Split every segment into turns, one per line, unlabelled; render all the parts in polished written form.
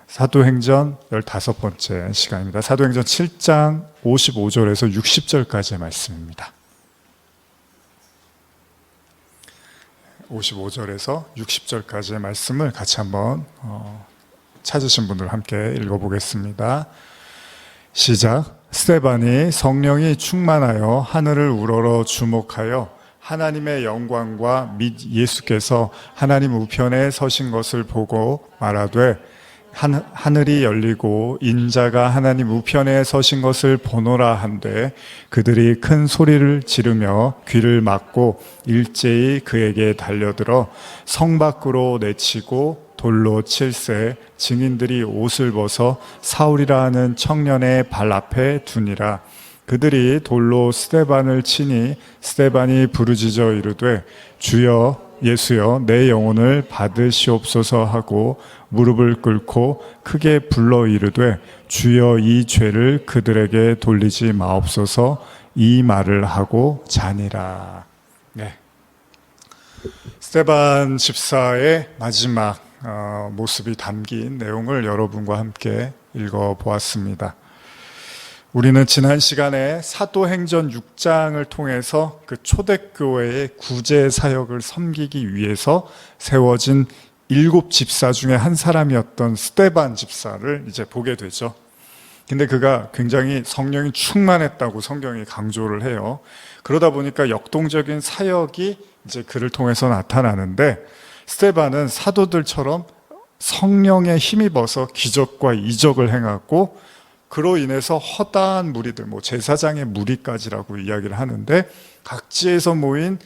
사도행전 15번째 시간입니다. 사도행전 7장 55절에서 60절까지의 말씀입니다. 55절에서 60절까지의 말씀을 같이 한번 찾으신 분들 함께 읽어보겠습니다. 시작. 스데반이 성령이 충만하여 하늘을 우러러 주목하여 하나님의 영광과 및 예수께서 하나님 우편에 서신 것을 보고 말하되 하늘이 열리고 인자가 하나님 우편에 서신 것을 보노라 한데 그들이 큰 소리를 지르며 귀를 막고 일제히 그에게 달려들어 성 밖으로 내치고 돌로 칠세 증인들이 옷을 벗어 사울이라 하는 청년의 발 앞에 두니라. 그들이 돌로 스데반을 치니 스데반이 부르짖어 이르되 주여 예수여 내 영혼을 받으시옵소서 하고 무릎을 꿇고 크게 불러 이르되 주여 이 죄를 그들에게 돌리지 마옵소서 이 말을 하고 자니라. 네. 스데반 집사의 마지막 모습이 담긴 내용을 여러분과 함께 읽어보았습니다. 우리는 지난 시간에 사도행전 6장을 통해서 그 초대교회의 구제 사역을 섬기기 위해서 세워진 7 집사 중에 한 사람이었던 스데반 집사를 이제 보게 되죠. 근데 그가 굉장히 성령이 충만했다고 성경이 강조를 해요. 그러다 보니까 역동적인 사역이 이제 그를 통해서 나타나는데 스데반은 사도들처럼 성령에 힘입어서 기적과 이적을 행하고 그로 인해서 허다한 무리들, 제사장의 무리까지라고 이야기를 하는데 각지에서 모인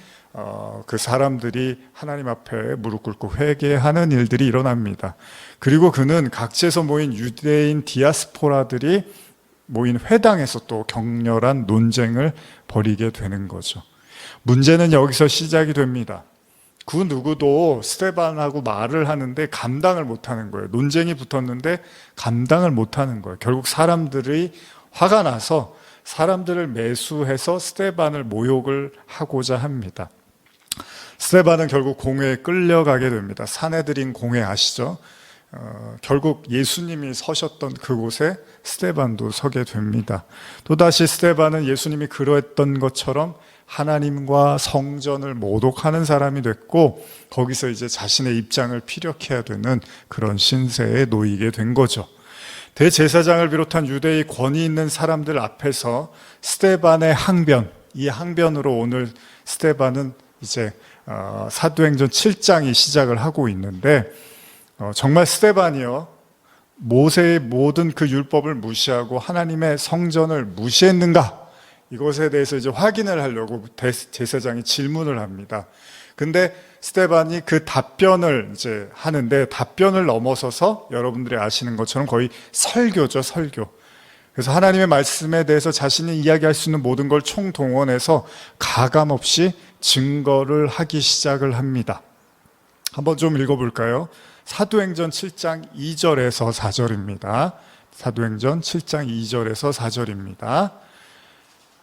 그 사람들이 하나님 앞에 무릎 꿇고 회개하는 일들이 일어납니다. 그리고 그는 각지에서 모인 유대인 디아스포라들이 모인 회당에서 또 격렬한 논쟁을 벌이게 되는 거죠. 문제는 여기서 시작이 됩니다. 그 누구도 스데반하고 말을 하는데 감당을 못하는 거예요. 논쟁이 붙었는데 감당을 못하는 거예요. 결국 사람들이 화가 나서 사람들을 매수해서 스데반을 모욕을 하고자 합니다. 스데반은 결국 공회에 끌려가게 됩니다. 사내들인 공회 아시죠? 결국 예수님이 서셨던 그곳에 스데반도 서게 됩니다. 또다시 스데반은 예수님이 그러했던 것처럼 하나님과 성전을 모독하는 사람이 됐고 거기서 이제 자신의 입장을 피력해야 되는 그런 신세에 놓이게 된 거죠. 대제사장을 비롯한 유대의 권위 있는 사람들 앞에서 스데반의 항변, 이 항변으로 오늘 스데반은 이제 사도행전 7장이 시작을 하고 있는데 정말 스데반이요 모세의 모든 그 율법을 무시하고 하나님의 성전을 무시했는가? 이것에 대해서 이제 확인을 하려고 제사장이 질문을 합니다. 근데 스데반이 그 답변을 이제 하는데 답변을 넘어서서 여러분들이 아시는 것처럼 거의 설교죠, 설교. 그래서 하나님의 말씀에 대해서 자신이 이야기할 수 있는 모든 걸 총동원해서 가감없이 증거를 하기 시작을 합니다. 한번 좀 읽어볼까요? 사도행전 7장 2절에서 4절입니다. 사도행전 7장 2절에서 4절입니다.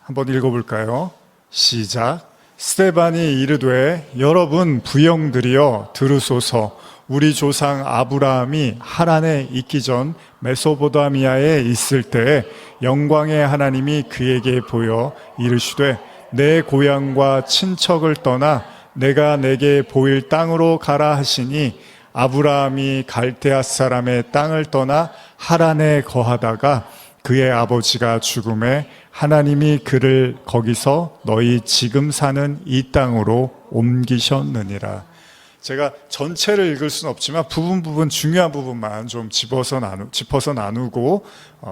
한번 읽어볼까요? 시작. 스데반이 이르되 여러분 부형들이여 들으소서. 우리 조상 아브라함이 하란에 있기 전 메소포타미아에 있을 때에 영광의 하나님이 그에게 보여 이르시되 내 고향과 친척을 떠나 내가 내게 보일 땅으로 가라 하시니 아브라함이 갈대아 사람의 땅을 떠나 하란에 거하다가 그의 아버지가 죽음에 하나님이 그를 거기서 너희 지금 사는 이 땅으로 옮기셨느니라. 제가 전체를 읽을 수는 없지만 부분 중요한 부분만 좀 짚어서 나누고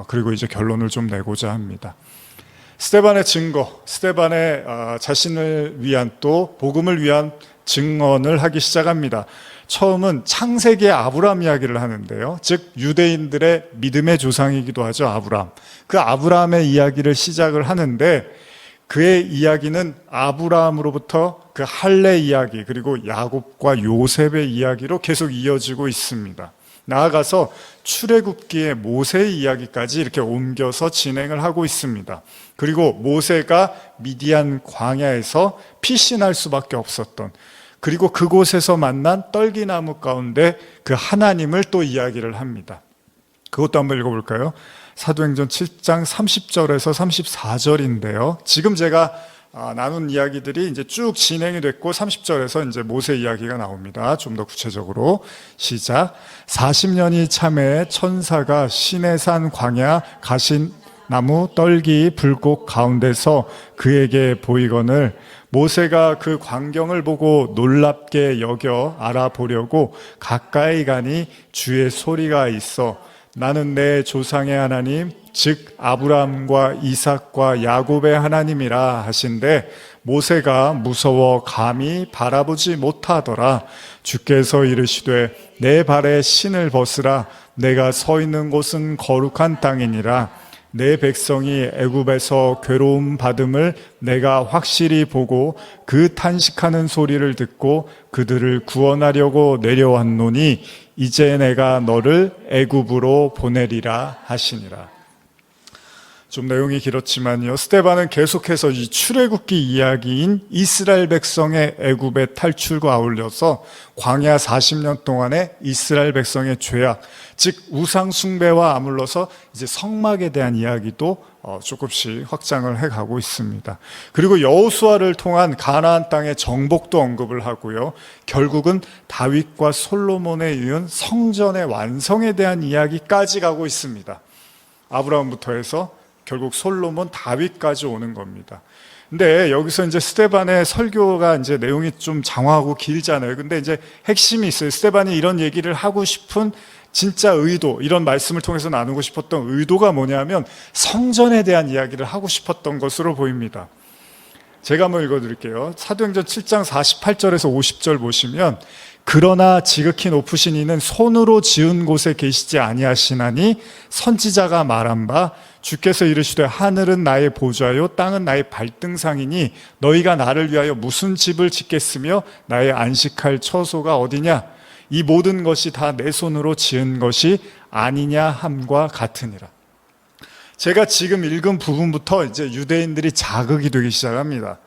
그리고 이제 결론을 좀 내고자 합니다. 스데반의 증거, 스데반의 자신을 위한 또 복음을 위한 증언을 하기 시작합니다. 처음은 창세기의 아브라함 이야기를 하는데요. 즉 유대인들의 믿음의 조상이기도 하죠. 아브라함. 그 아브라함의 이야기를 시작을 하는데 그의 이야기는 아브라함으로부터 그 할례 이야기 그리고 야곱과 요셉의 이야기로 계속 이어지고 있습니다. 나아가서 출애굽기의 모세의 이야기까지 이렇게 옮겨서 진행을 하고 있습니다. 그리고 모세가 미디안 광야에서 피신할 수밖에 없었던 그리고 그곳에서 만난 떨기나무 가운데 그 하나님을 또 이야기를 합니다. 그것도 한번 읽어볼까요? 사도행전 7장 30절에서 34절인데요. 지금 제가 나눈 이야기들이 이제 쭉 진행이 됐고 30절에서 이제 모세 이야기가 나옵니다. 좀 더 구체적으로 시작. 40년이 참에 천사가 시내산 광야 가신 나무 떨기 불꽃 가운데서 그에게 보이거늘 모세가 그 광경을 보고 놀랍게 여겨 알아보려고 가까이 가니 주의 소리가 있어 나는 내 조상의 하나님 즉 아브라함과 이삭과 야곱의 하나님이라 하신대 모세가 무서워 감히 바라보지 못하더라. 주께서 이르시되 내 발에 신을 벗으라. 내가 서 있는 곳은 거룩한 땅이니라. 내 백성이 애굽에서 괴로움 받음을 내가 확실히 보고 그 탄식하는 소리를 듣고 그들을 구원하려고 내려왔노니 이제 내가 너를 애굽으로 보내리라 하시니라. 좀 내용이 길었지만요. 스데반은 계속해서 이 출애굽기 이야기인 이스라엘 백성의 애굽의 탈출과 아울러서 광야 40년 동안의 이스라엘 백성의 죄악, 즉 우상 숭배와 아물러서 이제 성막에 대한 이야기도 조금씩 확장을 해가고 있습니다. 그리고 여호수아를 통한 가나안 땅의 정복도 언급을 하고요. 결국은 다윗과 솔로몬에 이은 성전의 완성에 대한 이야기까지 가고 있습니다. 아브라함부터 해서 결국 솔로몬, 다윗까지 오는 겁니다. 근데 여기서 이제 스데반의 설교가 이제 내용이 좀 장황하고 길잖아요. 근데 이제 핵심이 있어요. 스데반이 이런 얘기를 하고 싶은 진짜 의도, 이런 말씀을 통해서 나누고 싶었던 의도가 뭐냐면 성전에 대한 이야기를 하고 싶었던 것으로 보입니다. 제가 한번 읽어드릴게요. 사도행전 7장 48절에서 50절 보시면 그러나 지극히 높으신 이는 손으로 지은 곳에 계시지 아니하시나니 선지자가 말한 바 주께서 이르시되 하늘은 나의 보좌요 땅은 나의 발등상이니 너희가 나를 위하여 무슨 집을 짓겠으며 나의 안식할 처소가 어디냐 이 모든 것이 다 내 손으로 지은 것이 아니냐 함과 같으니라. 제가 지금 읽은 부분부터 이제 유대인들이 자극이 되기 시작합니다.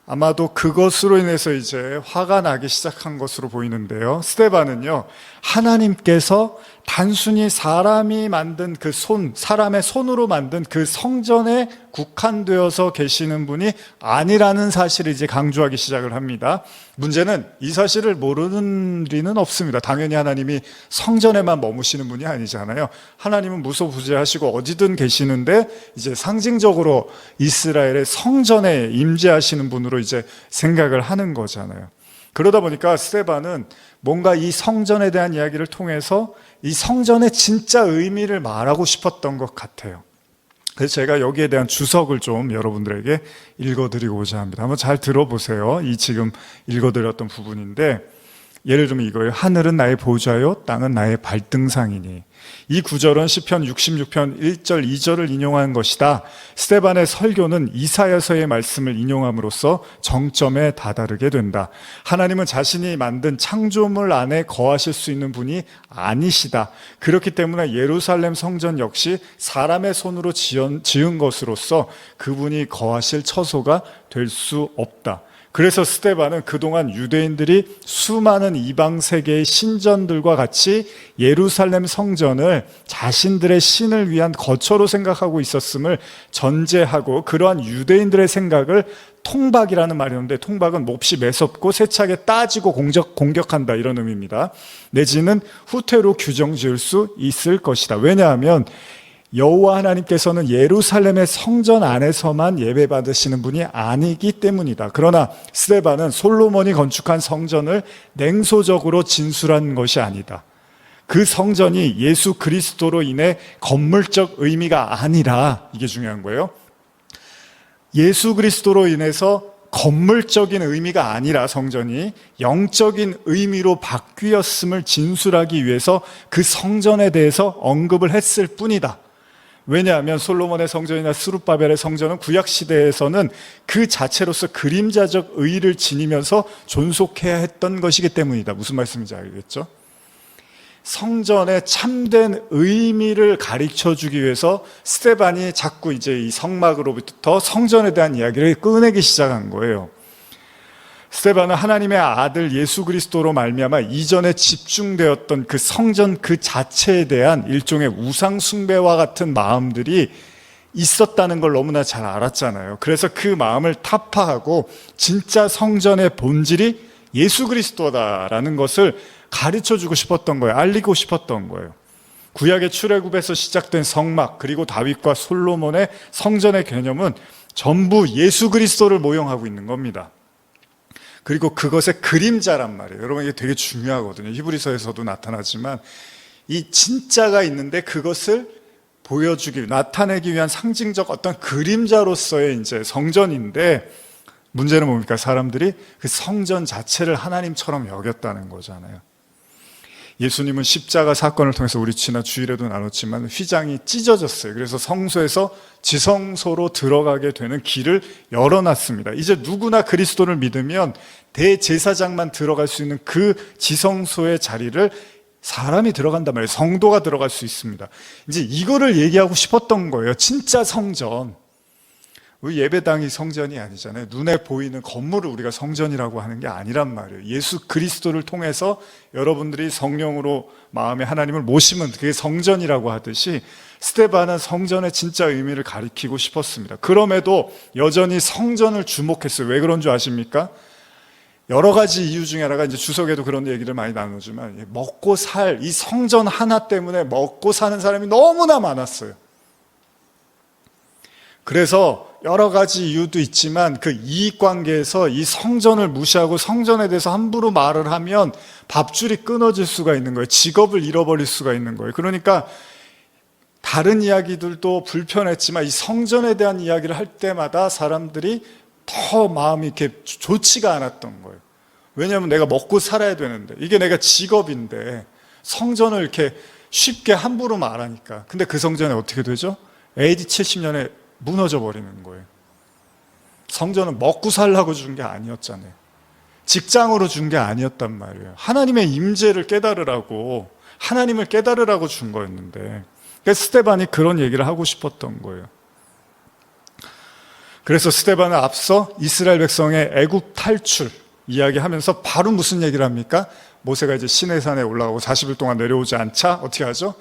아마도 그것으로 인해서 이제 화가 나기 시작한 것으로 보이는데요. 스데반은요, 하나님께서 단순히 사람이 만든 그 사람의 손으로 만든 그 성전에 국한되어서 계시는 분이 아니라는 사실을 이제 강조하기 시작을 합니다. 문제는 이 사실을 모르는 리는 없습니다. 당연히 하나님이 성전에만 머무시는 분이 아니잖아요. 하나님은 무소부재하시고 어디든 계시는데 이제 상징적으로 이스라엘의 성전에 임재하시는 분으로 이제 생각을 하는 거잖아요. 그러다 보니까 스데반은 뭔가 이 성전에 대한 이야기를 통해서 이 성전의 진짜 의미를 말하고 싶었던 것 같아요. 그래서 제가 여기에 대한 주석을 좀 여러분들에게 읽어드리고자 합니다. 한번 잘 들어보세요. 이 지금 읽어드렸던 부분인데 예를 들면 이거예요. 하늘은 나의 보좌요 땅은 나의 발등상이니. 이 구절은 시편 66편 1절 2절을 인용한 것이다. 스데반의 설교는 이사야서의 말씀을 인용함으로써 정점에 다다르게 된다. 하나님은 자신이 만든 창조물 안에 거하실 수 있는 분이 아니시다. 그렇기 때문에 예루살렘 성전 역시 사람의 손으로 지은 것으로서 그분이 거하실 처소가 될 수 없다. 그래서 스데반은 그동안 유대인들이 수많은 이방 세계의 신전들과 같이 예루살렘 성전을 자신들의 신을 위한 거처로 생각하고 있었음을 전제하고 그러한 유대인들의 생각을 통박이라는 말이 있는데 통박은 몹시 매섭고 세차게 따지고 공격한다 이런 의미입니다. 내지는 후퇴로 규정 지을 수 있을 것이다. 왜냐하면 여호와 하나님께서는 예루살렘의 성전 안에서만 예배받으시는 분이 아니기 때문이다. 그러나 스데반은 솔로몬이 건축한 성전을 냉소적으로 진술한 것이 아니다. 그 성전이 예수 그리스도로 인해 건물적 의미가 아니라, 이게 중요한 거예요. 예수 그리스도로 인해서 건물적인 의미가 아니라 성전이 영적인 의미로 바뀌었음을 진술하기 위해서 그 성전에 대해서 언급을 했을 뿐이다. 왜냐하면 솔로몬의 성전이나 스룹바벨의 성전은 구약시대에서는 그 자체로서 그림자적 의의를 지니면서 존속해야 했던 것이기 때문이다. 무슨 말씀인지 알겠죠? 성전의 참된 의미를 가르쳐주기 위해서 스데반이 자꾸 이제 이 성막으로부터 성전에 대한 이야기를 꺼내기 시작한 거예요. 스데반은 하나님의 아들 예수 그리스도로 말미암아 이전에 집중되었던 그 성전 그 자체에 대한 일종의 우상 숭배와 같은 마음들이 있었다는 걸 너무나 잘 알았잖아요. 그래서 그 마음을 타파하고 진짜 성전의 본질이 예수 그리스도다라는 것을 가르쳐주고 싶었던 거예요. 알리고 싶었던 거예요. 구약의 출애굽에서 시작된 성막, 그리고 다윗과 솔로몬의 성전의 개념은 전부 예수 그리스도를 모형하고 있는 겁니다. 그리고 그것의 그림자란 말이에요. 여러분, 이게 되게 중요하거든요. 히브리서에서도 나타나지만 이 진짜가 있는데 그것을 나타내기 위한 상징적 어떤 그림자로서의 이제 성전인데, 문제는 뭡니까? 사람들이 그 성전 자체를 하나님처럼 여겼다는 거잖아요. 예수님은 십자가 사건을 통해서 우리 지난 주일에도 나눴지만 휘장이 찢어졌어요. 그래서 성소에서 지성소로 들어가게 되는 길을 열어놨습니다. 이제 누구나 그리스도를 믿으면 대제사장만 들어갈 수 있는 그 지성소의 자리를 사람이 들어간단 말이에요. 성도가 들어갈 수 있습니다. 이제 이거를 얘기하고 싶었던 거예요. 진짜 성전. 우리 예배당이 성전이 아니잖아요. 눈에 보이는 건물을 우리가 성전이라고 하는 게 아니란 말이에요. 예수 그리스도를 통해서 여러분들이 성령으로 마음에 하나님을 모시면 그게 성전이라고 하듯이 스데반은 성전의 진짜 의미를 가리키고 싶었습니다. 그럼에도 여전히 성전을 주목했어요. 왜 그런 줄 아십니까? 여러 가지 이유 중에 하나가, 이제 주석에도 그런 얘기를 많이 나누지만, 먹고 살, 이 성전 하나 때문에 먹고 사는 사람이 너무나 많았어요. 그래서 여러 가지 이유도 있지만 그 이익관계에서 이 성전을 무시하고 성전에 대해서 함부로 말을 하면 밥줄이 끊어질 수가 있는 거예요. 직업을 잃어버릴 수가 있는 거예요. 그러니까 다른 이야기들도 불편했지만 이 성전에 대한 이야기를 할 때마다 사람들이 더 마음이 이렇게 좋지가 않았던 거예요. 왜냐하면 내가 먹고 살아야 되는데, 이게 내가 직업인데 성전을 이렇게 쉽게 함부로 말하니까. 근데 그 성전이 어떻게 되죠? AD 70년에 무너져 버리는 거예요. 성전은 먹고 살라고 준 게 아니었잖아요. 직장으로 준 게 아니었단 말이에요. 하나님의 임재를 깨달으라고, 하나님을 깨달으라고 준 거였는데, 그래서 스데반이 그런 얘기를 하고 싶었던 거예요. 그래서 스데반은 앞서 이스라엘 백성의 애굽 탈출 이야기하면서 바로 무슨 얘기를 합니까? 모세가 이제 시내산에 올라가고 40일 동안 내려오지 않자 어떻게 하죠?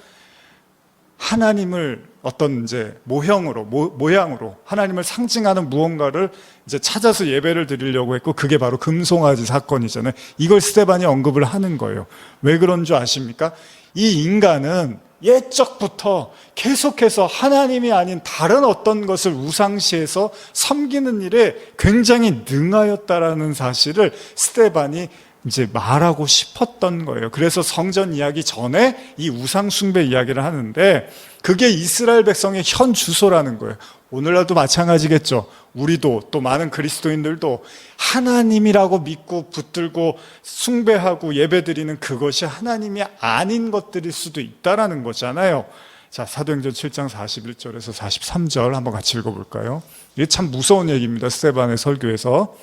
하나님을 어떤 이제 모양으로 하나님을 상징하는 무언가를 이제 찾아서 예배를 드리려고 했고, 그게 바로 금송아지 사건이잖아요. 이걸 스데반이 언급을 하는 거예요. 왜 그런 줄 아십니까? 이 인간은 옛적부터 계속해서 하나님이 아닌 다른 어떤 것을 우상시해서 섬기는 일에 굉장히 능하였다라는 사실을 스데반이 이제 말하고 싶었던 거예요. 그래서 성전 이야기 전에 이 우상 숭배 이야기를 하는데, 그게 이스라엘 백성의 현 주소라는 거예요. 오늘날도 마찬가지겠죠. 우리도 또 많은 그리스도인들도 하나님이라고 믿고 붙들고 숭배하고 예배드리는 그것이 하나님이 아닌 것들일 수도 있다라는 거잖아요. 자, 사도행전 7장 41절에서 43절 한번 같이 읽어볼까요? 이게 참 무서운 얘기입니다. 스데반의 설교에서.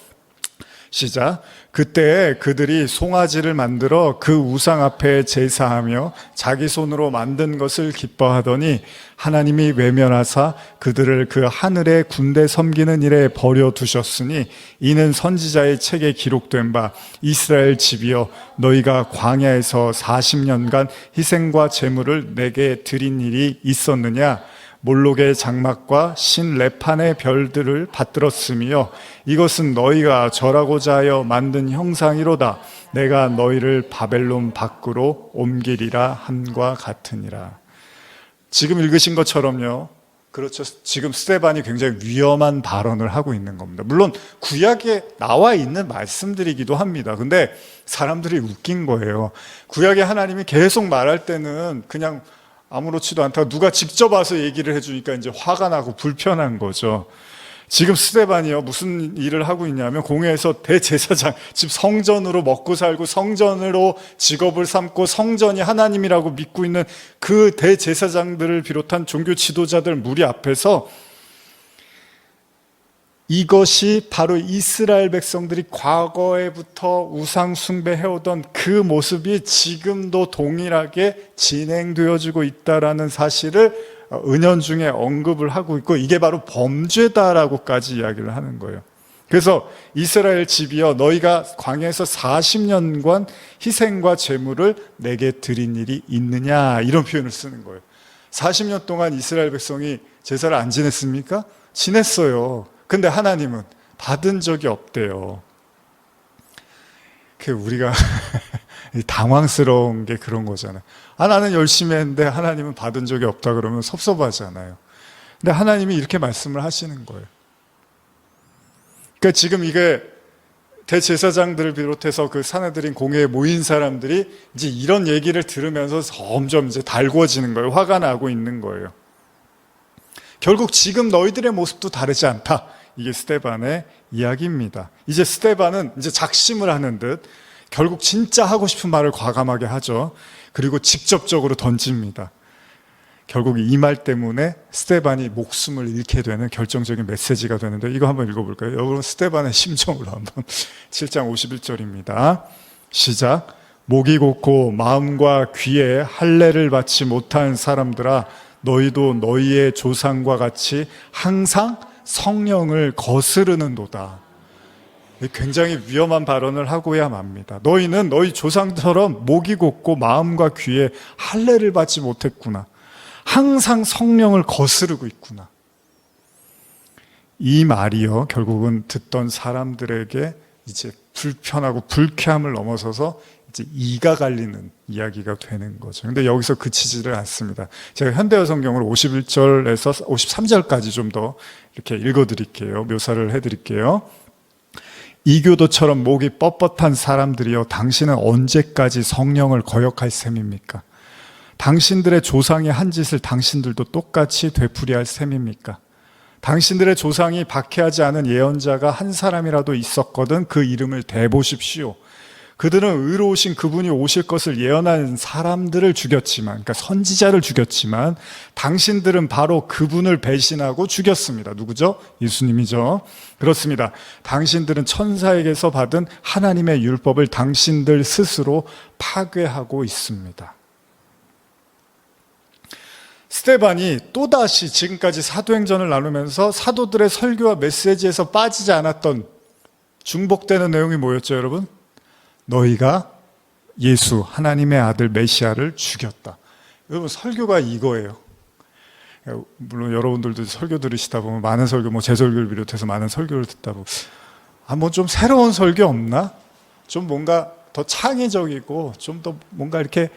시작. 그때 그들이 송아지를 만들어 그 우상 앞에 제사하며 자기 손으로 만든 것을 기뻐하더니 하나님이 외면하사 그들을 그 하늘의 군대 섬기는 일에 버려두셨으니 이는 선지자의 책에 기록된 바 이스라엘 집이여 너희가 광야에서 40년간 희생과 제물을 내게 드린 일이 있었느냐? 몰록의 장막과 신 레판의 별들을 받들었으며 이것은 너희가 절하고자 하여 만든 형상이로다. 내가 너희를 바벨론 밖으로 옮기리라 함과 같으니라. 지금 읽으신 것처럼요, 그렇죠. 지금 스데반이 굉장히 위험한 발언을 하고 있는 겁니다. 물론 구약에 나와 있는 말씀들이기도 합니다. 근데 사람들이 웃긴 거예요. 구약에 하나님이 계속 말할 때는 그냥 아무렇지도 않다가 누가 직접 와서 얘기를 해주니까 이제 화가 나고 불편한 거죠. 지금 스데반이요, 무슨 일을 하고 있냐면 공회에서 대제사장, 집 성전으로 먹고 살고 성전으로 직업을 삼고 성전이 하나님이라고 믿고 있는 그 대제사장들을 비롯한 종교 지도자들 무리 앞에서 이것이 바로 이스라엘 백성들이 과거에부터 우상 숭배해오던 그 모습이 지금도 동일하게 진행되어지고 있다라는 사실을 은연중에 언급을 하고 있고, 이게 바로 범죄다라고까지 이야기를 하는 거예요. 그래서 이스라엘 집이여 너희가 광야에서 40년간 희생과 제물을 내게 드린 일이 있느냐, 이런 표현을 쓰는 거예요. 40년 동안 이스라엘 백성이 제사를 안 지냈습니까? 지냈어요. 근데 하나님은 받은 적이 없대요. 우리가 당황스러운 게 그런 거잖아요. 나는 열심히 했는데 하나님은 받은 적이 없다 그러면 섭섭하잖아요. 근데 하나님이 이렇게 말씀을 하시는 거예요. 그러니까 지금 이게 대제사장들을 비롯해서 그 사내들인 공회에 모인 사람들이 이제 이런 얘기를 들으면서 점점 이제 달궈지는 거예요. 화가 나고 있는 거예요. 결국 지금 너희들의 모습도 다르지 않다. 이게 스데반의 이야기입니다. 이제 스데반은 이제 작심을 하는 듯 결국 진짜 하고 싶은 말을 과감하게 하죠. 그리고 직접적으로 던집니다. 결국 이 말 때문에 스데반이 목숨을 잃게 되는 결정적인 메시지가 되는데, 이거 한번 읽어볼까요? 여러분, 스데반의 심정으로 한번 7장 51절입니다. 시작. 목이 곧고 마음과 귀에 할례를 받지 못한 사람들아, 너희도 너희의 조상과 같이 항상 성령을 거스르는도다. 굉장히 위험한 발언을 하고야 맙니다. 너희는 너희 조상처럼 목이 곧고 마음과 귀에 할례를 받지 못했구나. 항상 성령을 거스르고 있구나. 이 말이요, 결국은 듣던 사람들에게 이제 불편하고 불쾌함을 넘어서서 이제 이가 갈리는 이야기가 되는 거죠. 근데 여기서 그치지를 않습니다. 제가 현대어 성경으로 51절에서 53절까지 좀 더 이렇게 읽어드릴게요. 묘사를 해드릴게요. 이교도처럼 목이 뻣뻣한 사람들이여, 당신은 언제까지 성령을 거역할 셈입니까? 당신들의 조상이 한 짓을 당신들도 똑같이 되풀이할 셈입니까? 당신들의 조상이 박해하지 않은 예언자가 한 사람이라도 있었거든 그 이름을 대보십시오. 그들은 의로우신 그분이 오실 것을 예언한 사람들을 죽였지만, 그러니까 선지자를 죽였지만, 당신들은 바로 그분을 배신하고 죽였습니다. 누구죠? 예수님이죠. 그렇습니다. 당신들은 천사에게서 받은 하나님의 율법을 당신들 스스로 파괴하고 있습니다. 스데반이 또다시 지금까지 사도행전을 나누면서 사도들의 설교와 메시지에서 빠지지 않았던 중복되는 내용이 뭐였죠, 여러분? 너희가 예수, 하나님의 아들 메시아를 죽였다. 여러분, 설교가 이거예요. 물론 여러분들도 설교 들으시다 보면 많은 설교, 제 설교를 비롯해서 많은 설교를 듣다 보면 뭐 좀 새로운 설교 없나? 좀 뭔가 더 창의적이고 좀 더 뭔가 이렇게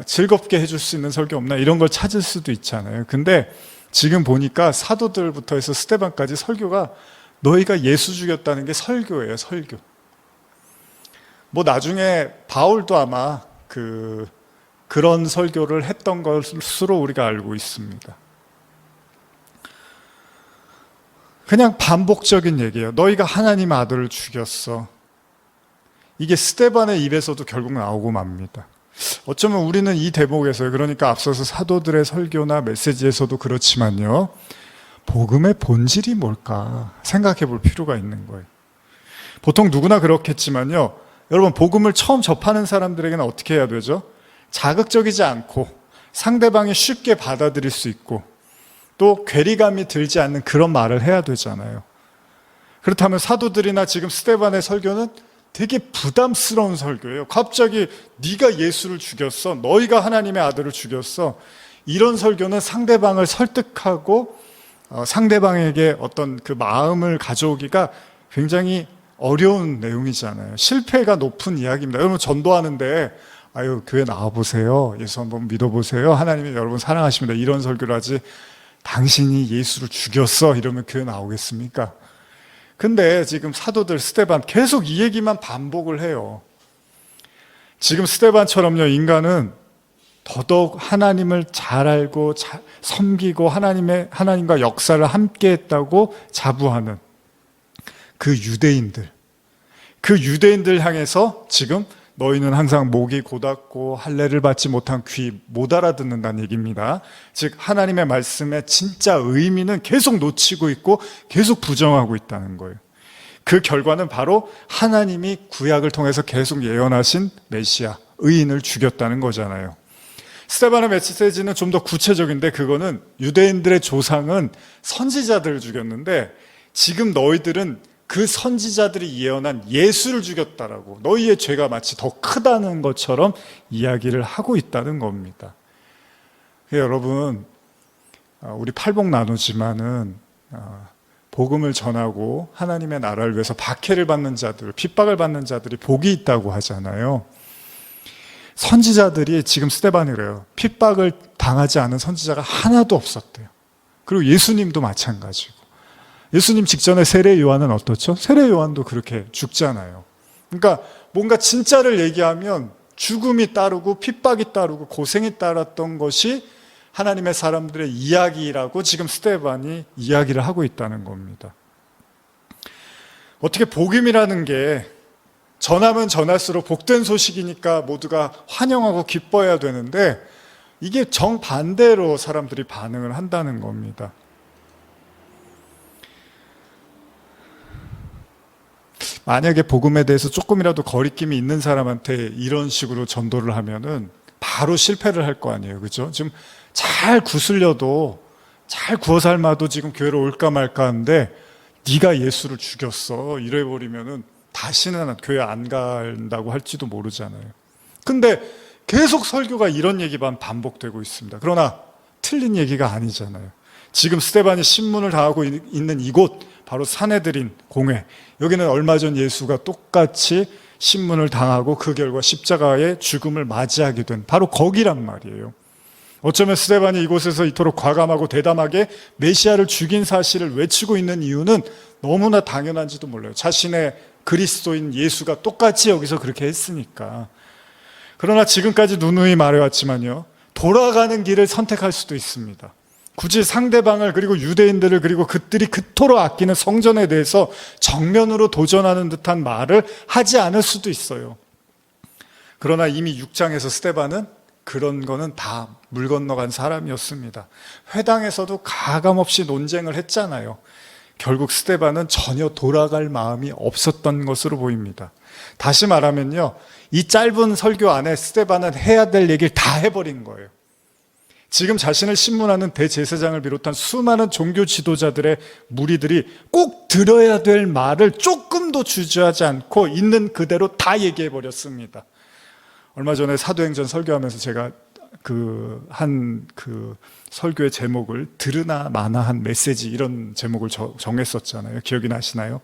즐겁게 해줄 수 있는 설교 없나? 이런 걸 찾을 수도 있잖아요. 근데 지금 보니까 사도들부터 해서 스데반까지 설교가 너희가 예수 죽였다는 게 설교예요, 설교. 나중에 바울도 아마 그런 설교를 했던 것으로 우리가 알고 있습니다. 그냥 반복적인 얘기예요. 너희가 하나님 아들을 죽였어. 이게 스데반의 입에서도 결국 나오고 맙니다. 어쩌면 우리는 이 대목에서, 그러니까 앞서서 사도들의 설교나 메시지에서도 그렇지만요, 복음의 본질이 뭘까 생각해 볼 필요가 있는 거예요. 보통 누구나 그렇겠지만요, 여러분, 복음을 처음 접하는 사람들에게는 어떻게 해야 되죠? 자극적이지 않고 상대방이 쉽게 받아들일 수 있고 또 괴리감이 들지 않는 그런 말을 해야 되잖아요. 그렇다면 사도들이나 지금 스데반의 설교는 되게 부담스러운 설교예요. 갑자기 네가 예수를 죽였어, 너희가 하나님의 아들을 죽였어, 이런 설교는 상대방을 설득하고 상대방에게 어떤 그 마음을 가져오기가 굉장히 어려운 내용이잖아요. 실패가 높은 이야기입니다. 여러분, 전도하는데 교회 나와보세요, 예수 한번 믿어보세요, 하나님이 여러분 사랑하십니다, 이런 설교를 하지, 당신이 예수를 죽였어 이러면 교회 나오겠습니까? 근데 지금 사도들 스데반 계속 이 얘기만 반복을 해요. 지금 스데반처럼요, 인간은 더더욱 하나님을 잘 알고 섬기고 하나님과 역사를 함께 했다고 자부하는 그 유대인들 향해서 지금 너희는 항상 목이 곧았고 할례를 받지 못한 귀 못 알아듣는다는 얘기입니다. 즉 하나님의 말씀의 진짜 의미는 계속 놓치고 있고 계속 부정하고 있다는 거예요. 그 결과는 바로 하나님이 구약을 통해서 계속 예언하신 메시아, 의인을 죽였다는 거잖아요. 스데반의 메시지는 좀 더 구체적인데, 그거는 유대인들의 조상은 선지자들을 죽였는데 지금 너희들은 그 선지자들이 예언한 예수를 죽였다라고, 너희의 죄가 마치 더 크다는 것처럼 이야기를 하고 있다는 겁니다. 여러분, 우리 팔복 나누지만은 복음을 전하고 하나님의 나라를 위해서 박해를 받는 자들, 핍박을 받는 자들이 복이 있다고 하잖아요. 선지자들이, 지금 스데반이 그래요, 핍박을 당하지 않은 선지자가 하나도 없었대요. 그리고 예수님도 마찬가지고. 예수님 직전에 세례 요한은 어떻죠? 세례 요한도 그렇게 죽잖아요. 그러니까 뭔가 진짜를 얘기하면 죽음이 따르고 핍박이 따르고 고생이 따랐던 것이 하나님의 사람들의 이야기라고 지금 스데반이 이야기를 하고 있다는 겁니다. 어떻게 복음이라는 게 전하면 전할수록 복된 소식이니까 모두가 환영하고 기뻐해야 되는데, 이게 정반대로 사람들이 반응을 한다는 겁니다. 만약에 복음에 대해서 조금이라도 거리낌이 있는 사람한테 이런 식으로 전도를 하면은 바로 실패를 할 거 아니에요. 그죠? 지금 잘 구슬려도, 잘 구워 삶아도 지금 교회로 올까 말까 하는데, 네가 예수를 죽였어 이래버리면은 다시는 교회 안 간다고 할지도 모르잖아요. 근데 계속 설교가 이런 얘기만 반복되고 있습니다. 그러나 틀린 얘기가 아니잖아요. 지금 스데반이 신문을 당하고 있는 이곳, 바로 사내들인 공회, 여기는 얼마 전 예수가 똑같이 신문을 당하고 그 결과 십자가의 죽음을 맞이하게 된 바로 거기란 말이에요. 어쩌면 스데반이 이곳에서 이토록 과감하고 대담하게 메시아를 죽인 사실을 외치고 있는 이유는 너무나 당연한지도 몰라요. 자신의 그리스도인 예수가 똑같이 여기서 그렇게 했으니까. 그러나 지금까지 누누이 말해왔지만요, 돌아가는 길을 선택할 수도 있습니다. 굳이 상대방을, 그리고 유대인들을, 그리고 그들이 그토록 아끼는 성전에 대해서 정면으로 도전하는 듯한 말을 하지 않을 수도 있어요. 그러나 이미 6장에서 스데반은 그런 거는 다 물 건너간 사람이었습니다. 회당에서도 가감없이 논쟁을 했잖아요. 결국 스데반은 전혀 돌아갈 마음이 없었던 것으로 보입니다. 다시 말하면요, 이 짧은 설교 안에 스데반은 해야 될 얘기를 다 해버린 거예요. 지금 자신을 신문하는 대제사장을 비롯한 수많은 종교 지도자들의 무리들이 꼭 들어야 될 말을 조금도 주저하지 않고 있는 그대로 다 얘기해버렸습니다. 얼마 전에 사도행전 설교하면서 제가 한 설교의 제목을 들으나 마나 한 메시지, 이런 제목을 정했었잖아요. 기억이 나시나요?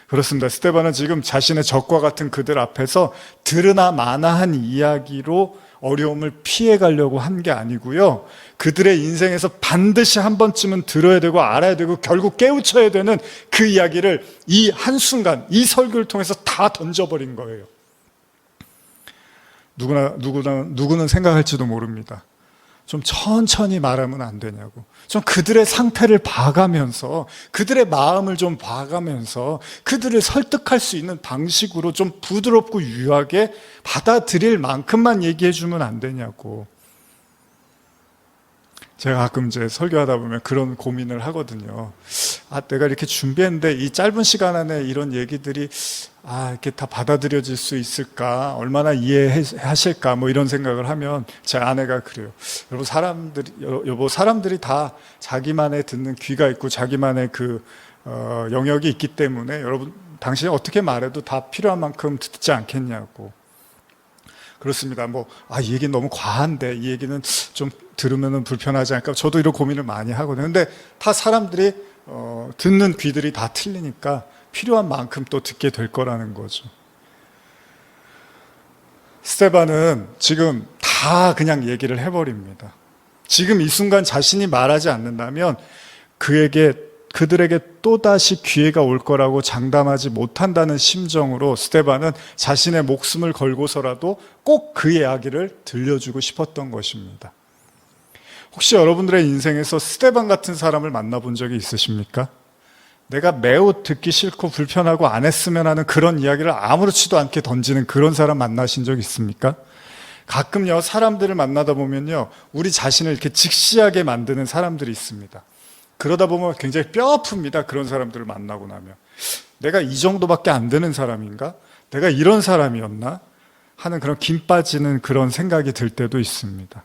그렇습니다. 스데반은 지금 자신의 적과 같은 그들 앞에서 들으나 마나 한 이야기로 어려움을 피해 가려고 한 게 아니고요, 그들의 인생에서 반드시 한 번쯤은 들어야 되고 알아야 되고 결국 깨우쳐야 되는 그 이야기를 이 한순간, 이 설교를 통해서 다 던져버린 거예요. 누구는 생각할지도 모릅니다. 좀 천천히 말하면 안 되냐고. 좀 그들의 상태를 봐가면서, 그들의 마음을 좀 봐가면서 그들을 설득할 수 있는 방식으로 좀 부드럽고 유하게 받아들일 만큼만 얘기해 주면 안 되냐고. 제가 가끔 이제 설교하다 보면 그런 고민을 하거든요. 내가 이렇게 준비했는데 이 짧은 시간 안에 이런 얘기들이 이렇게 다 받아들여질 수 있을까? 얼마나 이해하실까? 뭐 이런 생각을 하면 제 아내가 그래요. 여보, 사람들이 다 자기만의 듣는 귀가 있고 자기만의 영역이 있기 때문에 여러분, 당신이 어떻게 말해도 다 필요한 만큼 듣지 않겠냐고. 그렇습니다. 이 얘기는 너무 과한데, 이 얘기는 좀 들으면 불편하지 않을까? 저도 이런 고민을 많이 하거든요. 근데 다 사람들이, 듣는 귀들이 다 틀리니까 필요한 만큼 또 듣게 될 거라는 거죠. 스데반은 지금 다 그냥 얘기를 해버립니다. 지금 이 순간 자신이 말하지 않는다면 그들에게 또다시 기회가 올 거라고 장담하지 못한다는 심정으로 스데반은 자신의 목숨을 걸고서라도 꼭 그 이야기를 들려주고 싶었던 것입니다. 혹시 여러분들의 인생에서 스데반 같은 사람을 만나본 적이 있으십니까? 내가 매우 듣기 싫고 불편하고 안 했으면 하는 그런 이야기를 아무렇지도 않게 던지는 그런 사람 만나신 적 있습니까? 가끔요, 사람들을 만나다 보면요, 우리 자신을 이렇게 직시하게 만드는 사람들이 있습니다. 그러다 보면 굉장히 뼈 아픕니다. 그런 사람들을 만나고 나면. 내가 이 정도밖에 안 되는 사람인가? 내가 이런 사람이었나? 하는 그런 김 빠지는 그런 생각이 들 때도 있습니다.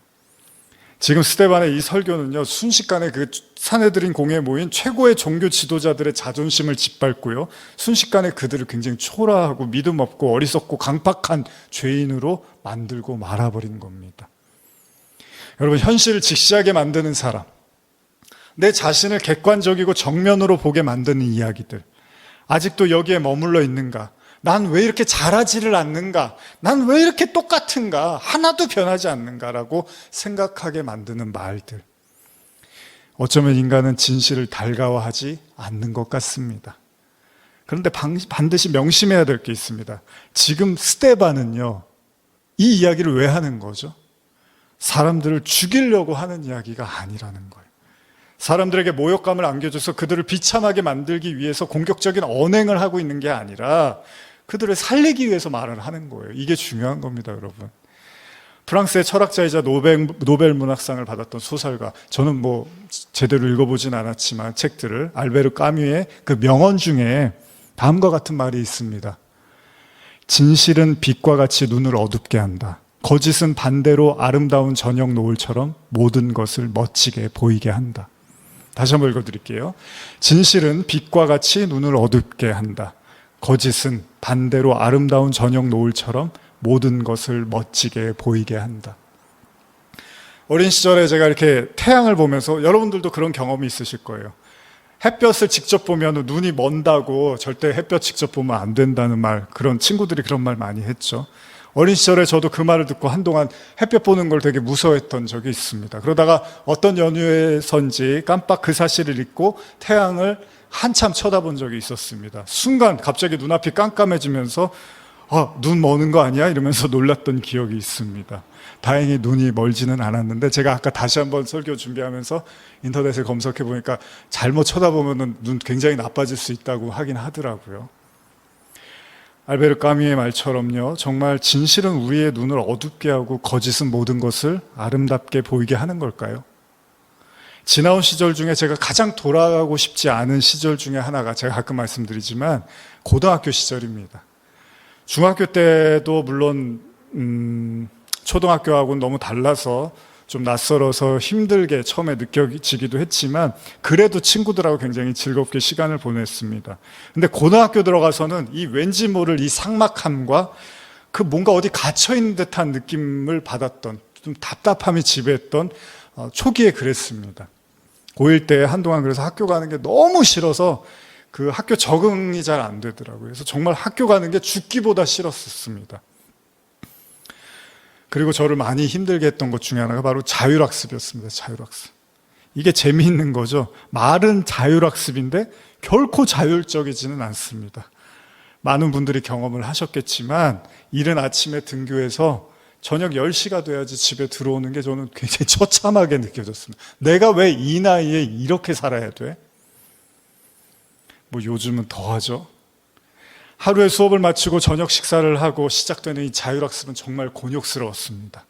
지금 스데반의 이 설교는요, 순식간에 그 사내들인 공회에 모인 최고의 종교 지도자들의 자존심을 짓밟고요, 순식간에 그들을 굉장히 초라하고 믿음 없고 어리석고 강팍한 죄인으로 만들고 말아버린 겁니다. 여러분, 현실을 직시하게 만드는 사람, 내 자신을 객관적이고 정면으로 보게 만드는 이야기들, 아직도 여기에 머물러 있는가? 난 왜 이렇게 잘하지를 않는가? 난 왜 이렇게 똑같은가? 하나도 변하지 않는가라고 생각하게 만드는 말들. 어쩌면 인간은 진실을 달가워하지 않는 것 같습니다. 그런데 반드시 명심해야 될 게 있습니다. 지금 스데반은요, 이 이야기를 왜 하는 거죠? 사람들을 죽이려고 하는 이야기가 아니라는 거예요. 사람들에게 모욕감을 안겨줘서 그들을 비참하게 만들기 위해서 공격적인 언행을 하고 있는 게 아니라 그들을 살리기 위해서 말을 하는 거예요. 이게 중요한 겁니다, 여러분. 프랑스의 철학자이자 노벨 문학상을 받았던 소설가, 저는 뭐 제대로 읽어보진 않았지만 책들을, 알베르 까뮈의 그 명언 중에 다음과 같은 말이 있습니다. 진실은 빛과 같이 눈을 어둡게 한다. 거짓은 반대로 아름다운 저녁 노을처럼 모든 것을 멋지게 보이게 한다. 다시 한번 읽어드릴게요. 진실은 빛과 같이 눈을 어둡게 한다. 거짓은 반대로 아름다운 저녁 노을처럼 모든 것을 멋지게 보이게 한다. 어린 시절에 제가 이렇게 태양을 보면서, 여러분들도 그런 경험이 있으실 거예요. 햇볕을 직접 보면 눈이 먼다고 절대 햇볕 직접 보면 안 된다는 말, 그런 친구들이 그런 말 많이 했죠. 어린 시절에 저도 그 말을 듣고 한동안 햇볕 보는 걸 되게 무서워했던 적이 있습니다. 그러다가 어떤 연휴에선지 깜빡 그 사실을 잊고 태양을 한참 쳐다본 적이 있었습니다. 순간 갑자기 눈앞이 깜깜해지면서 눈 머는 거 아니야? 이러면서 놀랐던 기억이 있습니다. 다행히 눈이 멀지는 않았는데, 제가 아까 다시 한번 설교 준비하면서 인터넷에 검색해 보니까 잘못 쳐다보면 눈 굉장히 나빠질 수 있다고 하긴 하더라고요. 알베르 까뮈의 말처럼요, 정말 진실은 우리의 눈을 어둡게 하고 거짓은 모든 것을 아름답게 보이게 하는 걸까요? 지나온 시절 중에 제가 가장 돌아가고 싶지 않은 시절 중에 하나가, 제가 가끔 말씀드리지만 고등학교 시절입니다. 중학교 때도 물론 초등학교하고는 너무 달라서 좀 낯설어서 힘들게 처음에 느껴지기도 했지만, 그래도 친구들하고 굉장히 즐겁게 시간을 보냈습니다. 근데 고등학교 들어가서는 이 왠지 모를 이 삭막함과 그 뭔가 어디 갇혀있는 듯한 느낌을 받았던, 좀 답답함이 지배했던 초기에 그랬습니다. 고1 때 한동안 그래서 학교 가는 게 너무 싫어서 그 학교 적응이 잘 안 되더라고요. 그래서 정말 학교 가는 게 죽기보다 싫었습니다. 그리고 저를 많이 힘들게 했던 것 중에 하나가 바로 자율학습이었습니다. 자율학습. 이게 재미있는 거죠. 말은 자율학습인데 결코 자율적이지는 않습니다. 많은 분들이 경험을 하셨겠지만, 이른 아침에 등교해서 저녁 10시가 돼야지 집에 들어오는 게 저는 굉장히 처참하게 느껴졌습니다. 내가 왜 이 나이에 이렇게 살아야 돼? 뭐 요즘은 더하죠. 하루에 수업을 마치고 저녁 식사를 하고 시작되는 이 자율학습은 정말 곤욕스러웠습니다.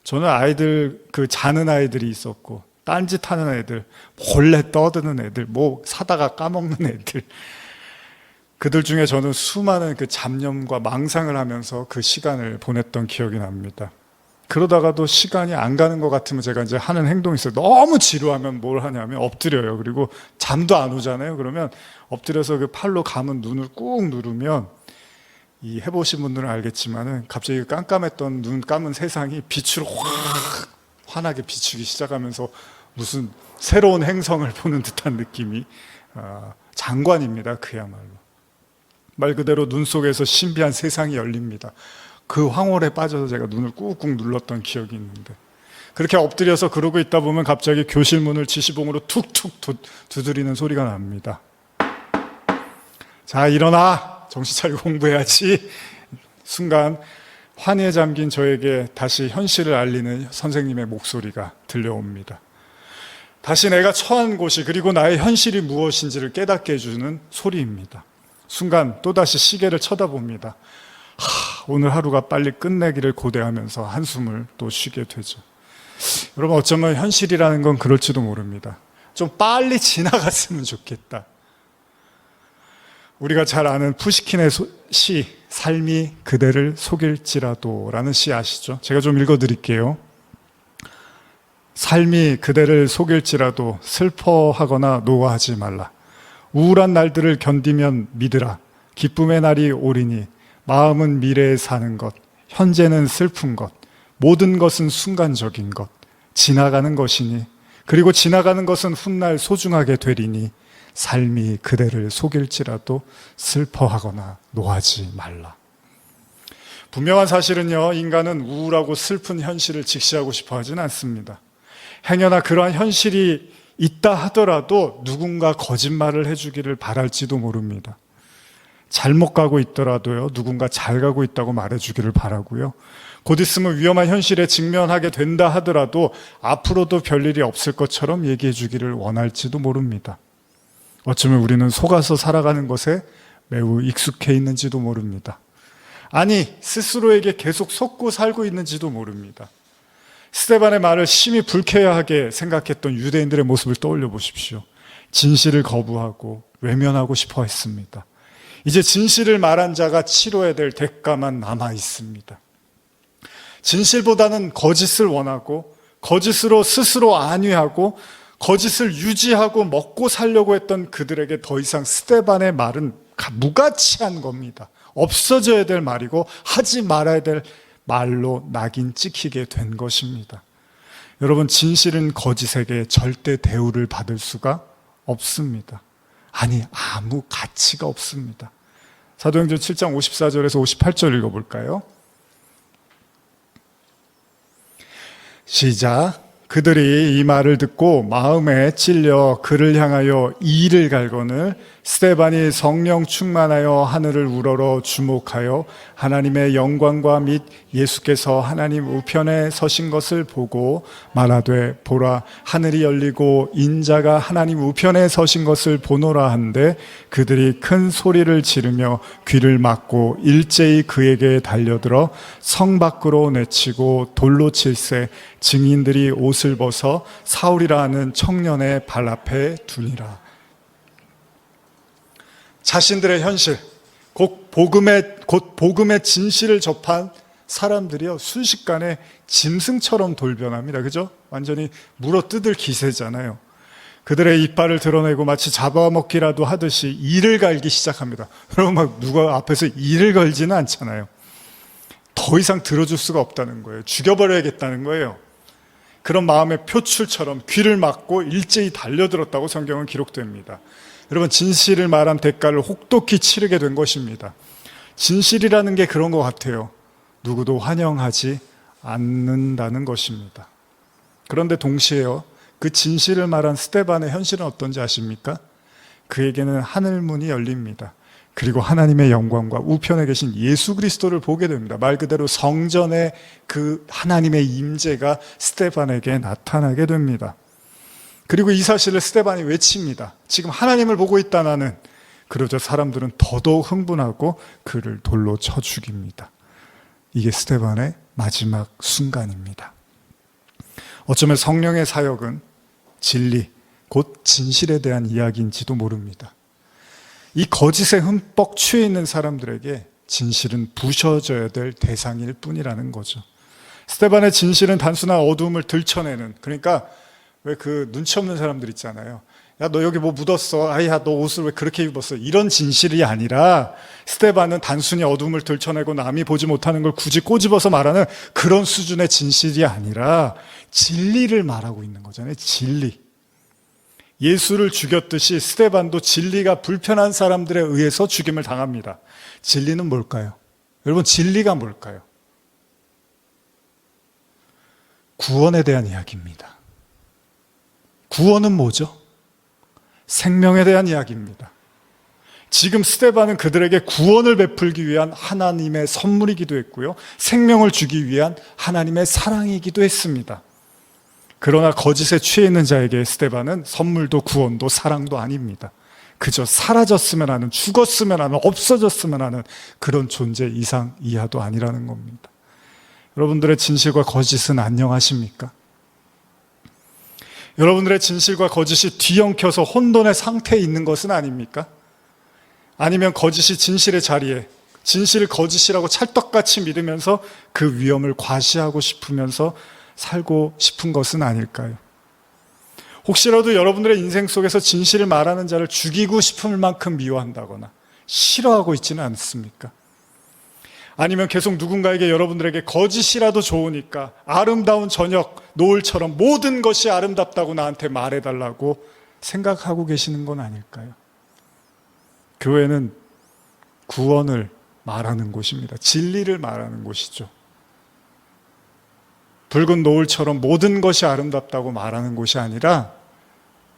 저는 아이들, 자는 아이들이 있었고, 딴짓하는 애들, 몰래 떠드는 애들, 뭐 사다가 까먹는 애들, 그들 중에 저는 수많은 그 잡념과 망상을 하면서 그 시간을 보냈던 기억이 납니다. 그러다가도 시간이 안 가는 것 같으면 제가 이제 하는 행동이 있어요. 너무 지루하면 뭘 하냐면 엎드려요. 그리고 잠도 안 오잖아요. 그러면 엎드려서 그 팔로 감은 눈을 꾹 누르면, 이 해보신 분들은 알겠지만은 갑자기 깜깜했던 눈 감은 세상이 빛으로 확 환하게 비추기 시작하면서 무슨 새로운 행성을 보는 듯한 느낌이 장관입니다. 그야말로. 말 그대로 눈 속에서 신비한 세상이 열립니다. 그 황홀에 빠져서 제가 눈을 꾹꾹 눌렀던 기억이 있는데, 그렇게 엎드려서 그러고 있다 보면 갑자기 교실 문을 지시봉으로 툭툭 두드리는 소리가 납니다. 자, 일어나! 정신 차리고 공부해야지. 순간 환희에 잠긴 저에게 다시 현실을 알리는 선생님의 목소리가 들려옵니다. 다시 내가 처한 곳이, 그리고 나의 현실이 무엇인지를 깨닫게 해주는 소리입니다. 순간 또다시 시계를 쳐다봅니다. 오늘 하루가 빨리 끝내기를 고대하면서 한숨을 또 쉬게 되죠. 여러분, 어쩌면 현실이라는 건 그럴지도 모릅니다. 좀 빨리 지나갔으면 좋겠다. 우리가 잘 아는 푸시킨의 시, 삶이 그대를 속일지라도 라는 시 아시죠? 제가 좀 읽어드릴게요. 삶이 그대를 속일지라도 슬퍼하거나 노하지 말라. 우울한 날들을 견디면 믿으라. 기쁨의 날이 오리니 마음은 미래에 사는 것, 현재는 슬픈 것, 모든 것은 순간적인 것, 지나가는 것이니 그리고 지나가는 것은 훗날 소중하게 되리니 삶이 그대를 속일지라도 슬퍼하거나 노하지 말라. 분명한 사실은요, 인간은 우울하고 슬픈 현실을 직시하고 싶어 하진 않습니다. 행여나 그러한 현실이 있다 하더라도 누군가 거짓말을 해주기를 바랄지도 모릅니다. 잘못 가고 있더라도요, 누군가 잘 가고 있다고 말해주기를 바라고요. 곧 있으면 위험한 현실에 직면하게 된다 하더라도 앞으로도 별일이 없을 것처럼 얘기해 주기를 원할지도 모릅니다. 어쩌면 우리는 속아서 살아가는 것에 매우 익숙해 있는지도 모릅니다. 아니, 스스로에게 계속 속고 살고 있는지도 모릅니다. 스데반의 말을 심히 불쾌하게 생각했던 유대인들의 모습을 떠올려 보십시오. 진실을 거부하고 외면하고 싶어 했습니다. 이제 진실을 말한 자가 치러야 될 대가만 남아 있습니다. 진실보다는 거짓을 원하고 거짓으로 스스로 안위하고 거짓을 유지하고 먹고 살려고 했던 그들에게 더 이상 스데반의 말은 무가치한 겁니다. 없어져야 될 말이고 하지 말아야 될 말로 낙인 찍히게 된 것입니다. 여러분, 진실은 거짓에게 절대 대우를 받을 수가 없습니다. 아니, 아무 가치가 없습니다. 사도행전 7장 54절에서 58절 읽어볼까요? 시작. 그들이 이 말을 듣고 마음에 찔려 그를 향하여 이를 갈거늘 스데반이 성령 충만하여 하늘을 우러러 주목하여 하나님의 영광과 및 예수께서 하나님 우편에 서신 것을 보고 말하되 보라 하늘이 열리고 인자가 하나님 우편에 서신 것을 보노라 한데 그들이 큰 소리를 지르며 귀를 막고 일제히 그에게 달려들어 성 밖으로 내치고 돌로 칠세 증인들이 옷을 벗어 사울이라 하는 청년의 발 앞에 두니라. 자신들의 현실, 곧 복음의 진실을 접한 사람들이요, 순식간에 짐승처럼 돌변합니다. 그죠? 완전히 물어뜯을 기세잖아요. 그들의 이빨을 드러내고 마치 잡아먹기라도 하듯이 이를 갈기 시작합니다. 여러분, 막 누가 앞에서 이를 걸지는 않잖아요. 더 이상 들어줄 수가 없다는 거예요. 죽여버려야겠다는 거예요. 그런 마음의 표출처럼 귀를 막고 일제히 달려들었다고 성경은 기록됩니다. 여러분, 진실을 말한 대가를 혹독히 치르게 된 것입니다. 진실이라는 게 그런 것 같아요. 누구도 환영하지 않는다는 것입니다. 그런데 동시에요, 그 진실을 말한 스데반의 현실은 어떤지 아십니까? 그에게는 하늘문이 열립니다. 그리고 하나님의 영광과 우편에 계신 예수 그리스도를 보게 됩니다. 말 그대로 성전의 그 하나님의 임재가 스데반에게 나타나게 됩니다. 그리고 이 사실을 스데반이 외칩니다. 지금 하나님을 보고 있다 나는. 그러자 사람들은 더더욱 흥분하고 그를 돌로 쳐 죽입니다. 이게 스데반의 마지막 순간입니다. 어쩌면 성령의 사역은 진리, 곧 진실에 대한 이야기인지도 모릅니다. 이 거짓에 흠뻑 취해 있는 사람들에게 진실은 부셔져야 될 대상일 뿐이라는 거죠. 스데반의 진실은 단순한 어두움을 들춰내는, 그러니까 왜 그 눈치 없는 사람들 있잖아요. 야, 너 여기 뭐 묻었어. 아야, 너 옷을 왜 그렇게 입었어. 이런 진실이 아니라 스데반은 단순히 어둠을 들춰내고 남이 보지 못하는 걸 굳이 꼬집어서 말하는 그런 수준의 진실이 아니라 진리를 말하고 있는 거잖아요. 진리. 예수를 죽였듯이 스데반도 진리가 불편한 사람들에 의해서 죽임을 당합니다. 진리는 뭘까요? 여러분, 진리가 뭘까요? 구원에 대한 이야기입니다. 구원은 뭐죠? 생명에 대한 이야기입니다. 지금 스데반은 그들에게 구원을 베풀기 위한 하나님의 선물이기도 했고요, 생명을 주기 위한 하나님의 사랑이기도 했습니다. 그러나 거짓에 취해 있는 자에게 스데반은 선물도 구원도 사랑도 아닙니다. 그저 사라졌으면 하는, 죽었으면 하는, 없어졌으면 하는 그런 존재 이상 이하도 아니라는 겁니다. 여러분들의 진실과 거짓은 안녕하십니까? 여러분들의 진실과 거짓이 뒤엉켜서 혼돈의 상태에 있는 것은 아닙니까? 아니면 거짓이 진실의 자리에, 진실을 거짓이라고 찰떡같이 믿으면서 그 위험을 과시하고 싶으면서 살고 싶은 것은 아닐까요? 혹시라도 여러분들의 인생 속에서 진실을 말하는 자를 죽이고 싶을 만큼 미워한다거나 싫어하고 있지는 않습니까? 아니면 계속 누군가에게 여러분들에게 거짓이라도 좋으니까 아름다운 저녁, 노을처럼 모든 것이 아름답다고 나한테 말해달라고 생각하고 계시는 건 아닐까요? 교회는 구원을 말하는 곳입니다. 진리를 말하는 곳이죠. 붉은 노을처럼 모든 것이 아름답다고 말하는 곳이 아니라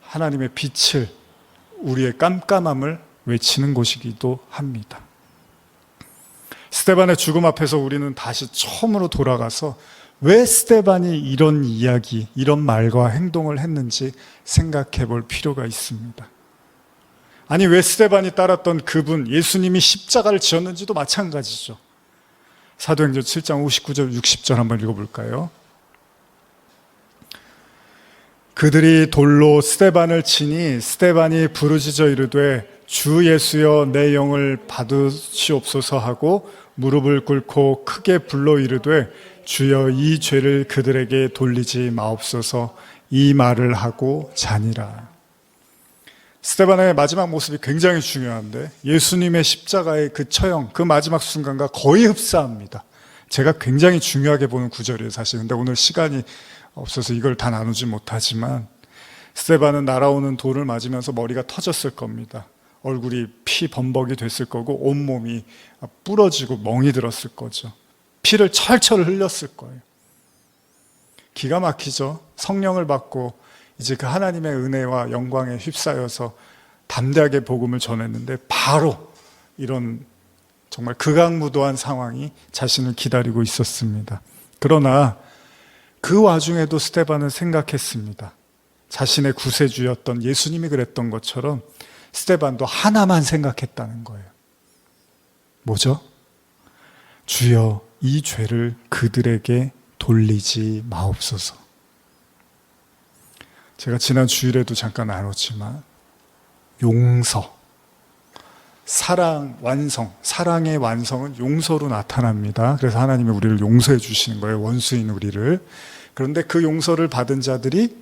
하나님의 빛을, 우리의 깜깜함을 외치는 곳이기도 합니다. 스데반의 죽음 앞에서 우리는 다시 처음으로 돌아가서 왜 스데반이 이런 이야기, 이런 말과 행동을 했는지 생각해 볼 필요가 있습니다. 아니, 왜 스데반이 따랐던 그분, 예수님이 십자가를 지었는지도 마찬가지죠. 사도행전 7장 59절, 60절 한번 읽어볼까요? 그들이 돌로 스데반을 치니 스데반이 부르짖어 이르되 주 예수여 내 영을 받으시옵소서 하고 무릎을 꿇고 크게 불러 이르되 주여 이 죄를 그들에게 돌리지 마옵소서, 이 말을 하고 자니라. 스데반의 마지막 모습이 굉장히 중요한데 예수님의 십자가의 그 처형, 그 마지막 순간과 거의 흡사합니다. 제가 굉장히 중요하게 보는 구절이에요, 사실. 근데 오늘 시간이 없어서 이걸 다 나누지 못하지만 스데반은 날아오는 돌을 맞으면서 머리가 터졌을 겁니다. 얼굴이 피 범벅이 됐을 거고 온몸이 부러지고 멍이 들었을 거죠. 피를 철철 흘렸을 거예요. 기가 막히죠. 성령을 받고 이제 그 하나님의 은혜와 영광에 휩싸여서 담대하게 복음을 전했는데 바로 이런 정말 극악무도한 상황이 자신을 기다리고 있었습니다. 그러나 그 와중에도 스데반은 생각했습니다. 자신의 구세주였던 예수님이 그랬던 것처럼 스데반도 하나만 생각했다는 거예요. 뭐죠? 주여 이 죄를 그들에게 돌리지 마옵소서. 제가 지난 주일에도 잠깐 나눴지만 용서, 사랑, 완성, 사랑의 완성은 용서로 나타납니다. 그래서 하나님이 우리를 용서해 주시는 거예요, 원수인 우리를. 그런데 그 용서를 받은 자들이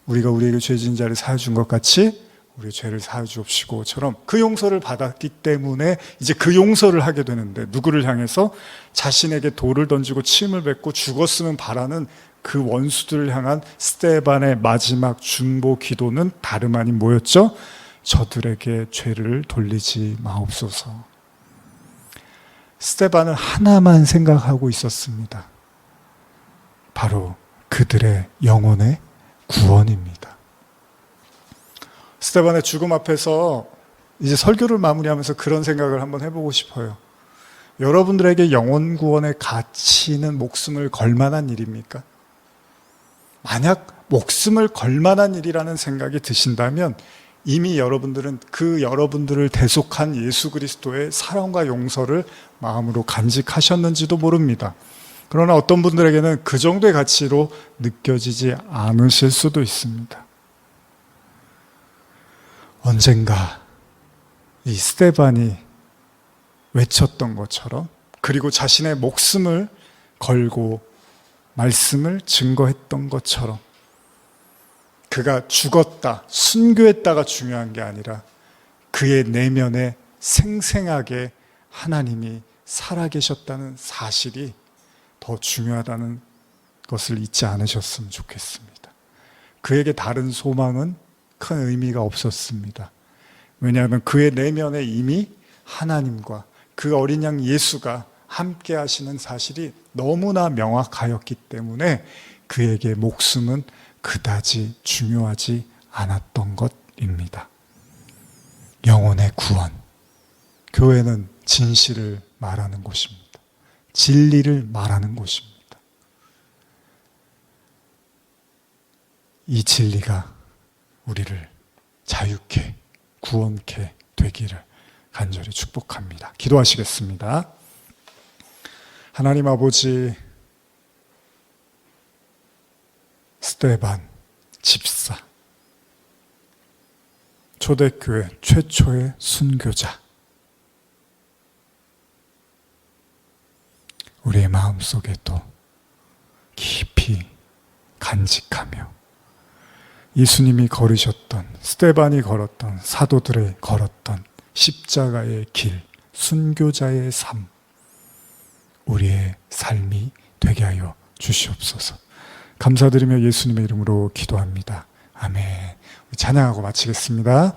우리가 우리에게 죄 지은 자를 사하여 준 것 같이 우리의 죄를 사하여 주옵시고처럼 그 용서를 받았기 때문에 이제 그 용서를 하게 되는데, 누구를 향해서? 자신에게 돌을 던지고 침을 뱉고 죽었으면 바라는 그 원수들을 향한 스데반의 마지막 중보 기도는 다름 아닌 뭐였죠? 저들에게 죄를 돌리지 마옵소서. 스데반은 하나만 생각하고 있었습니다. 바로 그들의 영혼의 구원입니다. 스데반의 죽음 앞에서 이제 설교를 마무리하면서 그런 생각을 한번 해보고 싶어요. 여러분들에게 영혼 구원의 가치는 목숨을 걸 만한 일입니까? 만약 목숨을 걸 만한 일이라는 생각이 드신다면 이미 여러분들은 그 여러분들을 대속한 예수 그리스도의 사랑과 용서를 마음으로 간직하셨는지도 모릅니다. 그러나 어떤 분들에게는 그 정도의 가치로 느껴지지 않으실 수도 있습니다. 언젠가 이 스데반이 외쳤던 것처럼, 그리고 자신의 목숨을 걸고 말씀을 증거했던 것처럼, 그가 죽었다, 순교했다가 중요한 게 아니라 그의 내면에 생생하게 하나님이 살아계셨다는 사실이 더 중요하다는 것을 잊지 않으셨으면 좋겠습니다. 그에게 다른 소망은 큰 의미가 없었습니다. 왜냐하면 그의 내면에 이미 하나님과 그 어린 양 예수가 함께 하시는 사실이 너무나 명확하였기 때문에 그에게 목숨은 그다지 중요하지 않았던 것입니다. 영혼의 구원. 교회는 진실을 말하는 곳입니다. 진리를 말하는 곳입니다. 이 진리가 우리를 자유케, 구원케 되기를 간절히 축복합니다. 기도하시겠습니다. 하나님 아버지, 스데반 집사, 초대교회 최초의 순교자, 우리의 마음속에 또 깊이 간직하며 예수님이 걸으셨던, 스데반이 걸었던, 사도들이 걸었던 십자가의 길, 순교자의 삶, 우리의 삶이 되게 하여 주시옵소서. 감사드리며 예수님의 이름으로 기도합니다. 아멘. 찬양하고 마치겠습니다.